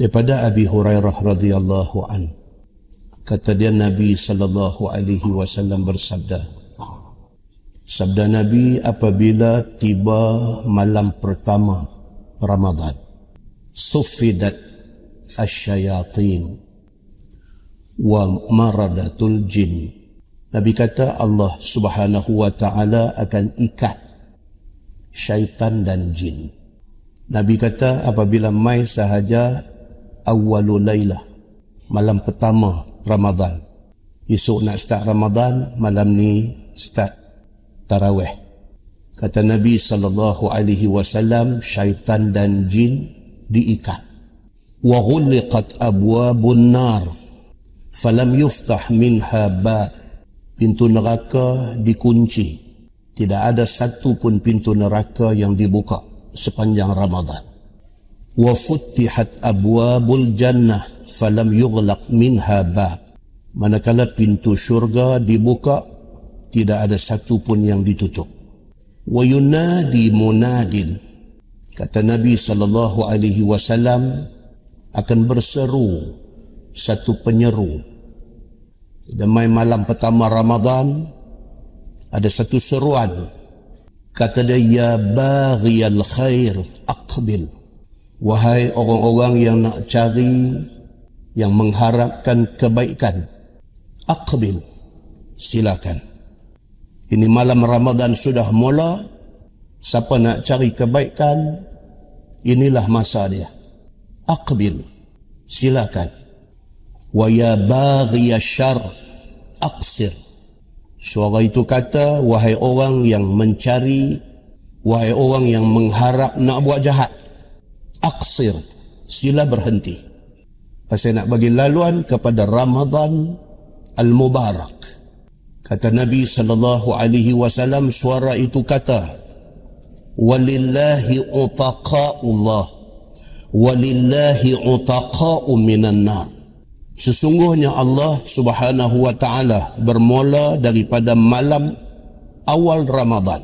Daripada Abi Hurairah radhiyallahu an, kata dia Nabi sallallahu alaihi wasallam bersabda, sabda Nabi, apabila tiba malam pertama Ramadan, suffidat asyayatin wa maradatul jin. Nabi kata Allah subhanahu wa ta'ala akan ikat syaitan dan jin. Nabi kata apabila mai sahaja awwalul lailah, malam pertama Ramadan, esok nak start Ramadan, malam ni start tarawih. Kata Nabi sallallahu alaihi wasallam, syaitan dan jin diikat. Wa ghuliqat abwabun nar falam yuftah minha bab. Pintu neraka dikunci, tidak ada satu pun pintu neraka yang dibuka sepanjang Ramadan. Wa futtihat abwabul jannah falam yughlaq minha bab. Manakala pintu syurga dibuka, tidak ada satu pun yang ditutup. Wa yunadi munadin, kata Nabi sallallahu alaihi wasallam, akan berseru satu penyeru. Damai malam pertama Ramadan, ada satu seruan, kata dia, ya baghiyal khair aqbil. Wahai orang-orang yang nak cari, yang mengharapkan kebaikan, aqbil, silakan. Ini malam Ramadan sudah mula, siapa nak cari kebaikan, inilah masa dia. Aqbil, silakan. Wa ya baghiyash syarr aqsir. Suara itu kata, wahai orang yang mencari, wahai orang yang mengharap nak buat jahat, aqsir, sila berhenti. Pasal nak bagi laluan kepada Ramadan al-Mubarak. Kata Nabi sallallahu alaihi wasallam, suara itu kata, walillahi utaqa'ullah, walillahi utaqa'u minan nar. Sesungguhnya Allah subhanahu wa ta'ala bermula daripada malam awal Ramadan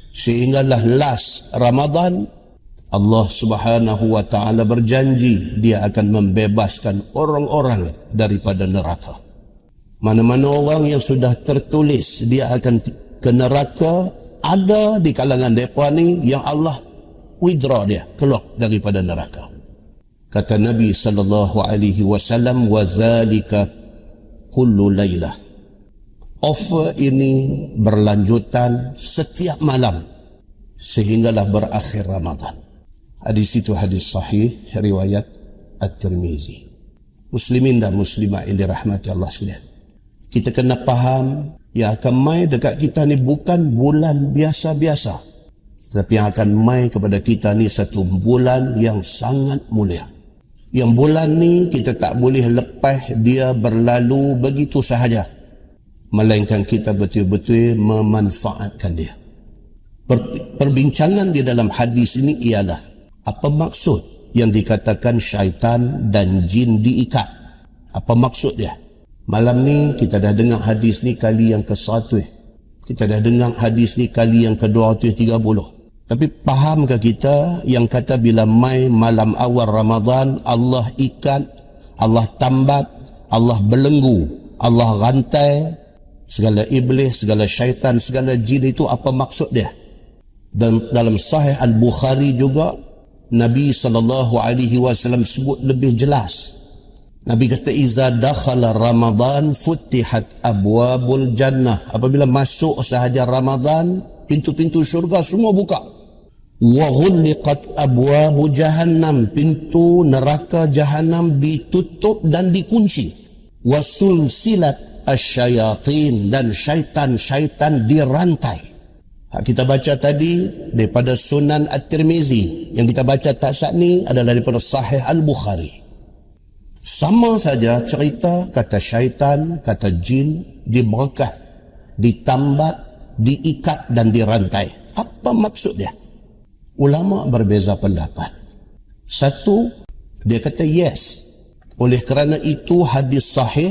sehinggalah last Ramadan, Allah subhanahu wa ta'ala berjanji dia akan membebaskan orang-orang daripada neraka. Mana-mana orang yang sudah tertulis dia akan ke neraka, ada di kalangan mereka ni yang Allah withdraw dia, keluar daripada neraka. Kata Nabi sallallahu alaihi wasallam, wa dzalika kullu lailah. Offer ini berlanjutan setiap malam sehinggalah berakhir Ramadan. Hadis itu hadis sahih riwayat At-Tirmizi. Muslimin dan muslimat yang dirahmati Allah sekalian, kita kena faham yang akan mai dekat kita ni bukan bulan biasa-biasa, tetapi yang akan mai kepada kita ni satu bulan yang sangat mulia. Yang bulan ni kita tak boleh lepas dia berlalu begitu sahaja, melainkan kita betul-betul memanfaatkan dia. Perbincangan di dalam hadis ini ialah, apa maksud yang dikatakan syaitan dan jin diikat? Apa maksud dia? Malam ni kita dah dengar hadis ni kali yang ke-100. Kita dah dengar hadis ni kali yang ke-230. Tapi fahamkah kita yang kata bila mai malam awal Ramadan, Allah ikat, Allah tambat, Allah belenggu, Allah rantai segala iblis, segala syaitan, segala jin itu, apa maksud dia? Dan dalam Sahih Al-Bukhari juga Nabi SAW sebut lebih jelas. Nabi kata, iza dakhala Ramadan futtihat abwabul jannah. Apabila masuk sahaja Ramadan, pintu-pintu syurga semua buka. Wa ghulliqat abwabu jahannam, pintu neraka jahannam ditutup dan dikunci. Wa sulsilat asyayatin, dan syaitan-syaitan dirantai. Kita baca tadi daripada Sunan At-Tirmizi, yang kita baca taksat ni adalah daripada Sahih Al-Bukhari. Sama saja cerita, kata syaitan, kata jin diberkah, ditambat, diikat dan dirantai. Apa maksud dia? Ulama berbeza pendapat. Satu, dia kata yes, oleh kerana itu hadis sahih,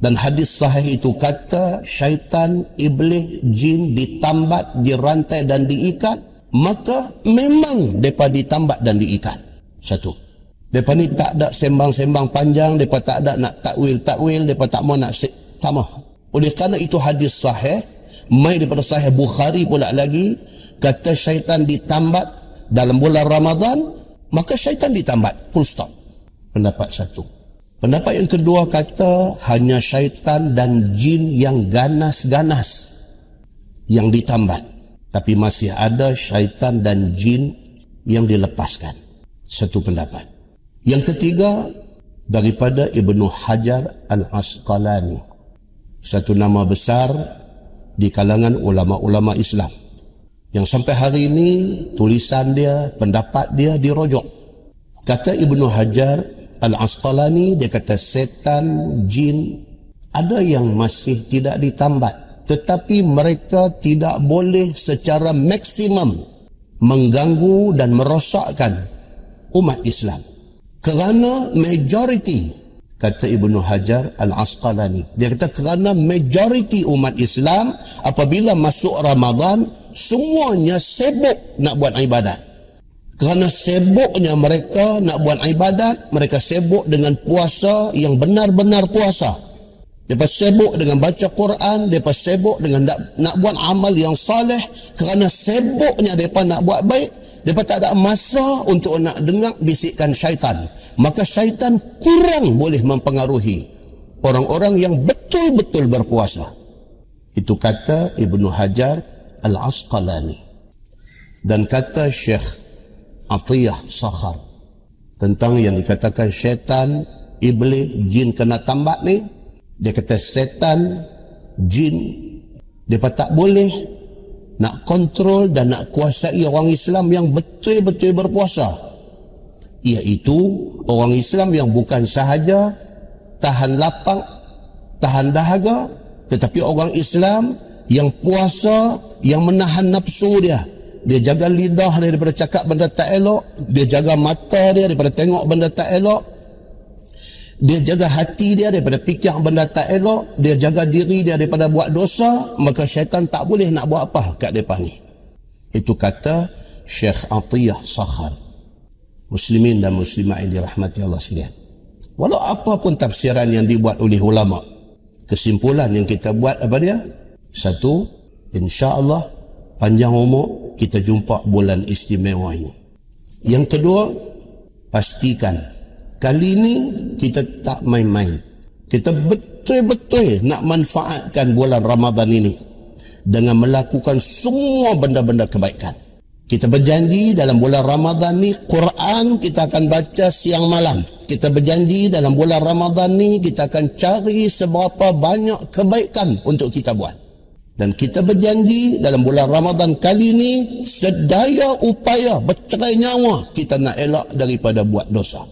dan hadis sahih itu kata syaitan, iblis, jin ditambat, dirantai dan diikat, maka memang mereka ditambat dan diikat. Satu. Mereka ni tak ada sembang-sembang panjang, mereka tak ada nak takwil, mereka tak mau nak tak mau. Oleh kerana itu hadis sahih, mai daripada sahih Bukhari pula lagi, kata syaitan ditambat dalam bulan Ramadan, maka syaitan ditambat, full stop. Pendapat satu. Pendapat yang kedua kata hanya syaitan dan jin yang ganas-ganas yang ditambat, tapi masih ada syaitan dan jin yang dilepaskan. Satu pendapat. Yang ketiga daripada Ibnu Hajar Al-Asqalani, satu nama besar di kalangan ulama-ulama Islam, yang sampai hari ini tulisan dia, pendapat dia dirojok. Kata Ibnu Hajar Al-Asqalani, dia kata setan, jin ada yang masih tidak ditambat, tetapi mereka tidak boleh secara maksimum mengganggu dan merosakkan umat Islam. Kerana majority, kata Ibnu Hajar Al-Asqalani, dia kata kerana majority umat Islam apabila masuk Ramadan semuanya sibuk nak buat ibadat. Kerana sibuknya mereka nak buat ibadat, mereka sibuk dengan puasa yang benar-benar puasa. Mereka sibuk dengan baca Quran, mereka sibuk dengan nak buat amal yang saleh. Kerana sibuknya mereka nak buat baik, mereka tak ada masa untuk nak dengar bisikan syaitan. Maka syaitan kurang boleh mempengaruhi orang-orang yang betul-betul berpuasa. Itu kata Ibnu Hajar Al-Asqalani. Dan kata Syekh Atiyah Sakhar tentang yang dikatakan syaitan, iblis, jin kena tambat ni, dia kata setan, jin, mereka tak boleh nak kontrol dan nak kuasai orang Islam yang betul-betul berpuasa, iaitu orang Islam yang bukan sahaja tahan lapang, tahan dahaga, tetapi orang Islam yang puasa, yang menahan nafsu dia. Dia jaga lidah dia daripada cakap benda tak elok, dia jaga mata dia daripada tengok benda tak elok, dia jaga hati dia daripada fikir benda tak elok, dia jaga diri dia daripada buat dosa, maka syaitan tak boleh nak buat apa kat mereka ni. Itu kata Syekh Atiyah Sakhar. Muslimin dan muslimat yang dirahmati Allah sekalian, walau apapun tafsiran yang dibuat oleh ulama, kesimpulan yang kita buat apa dia? Satu, insya-Allah panjang umur kita jumpa bulan istimewa ini. Yang kedua, pastikan kali ini kita tak main-main. Kita betul-betul nak manfaatkan bulan Ramadan ini dengan melakukan semua benda-benda kebaikan. Kita berjanji dalam bulan Ramadan ni Quran kita akan baca siang malam. Kita berjanji dalam bulan Ramadan ni kita akan cari seberapa banyak kebaikan untuk kita buat. Dan kita berjanji dalam bulan Ramadan kali ini sedaya upaya bercerai nyawa kita nak elak daripada buat dosa.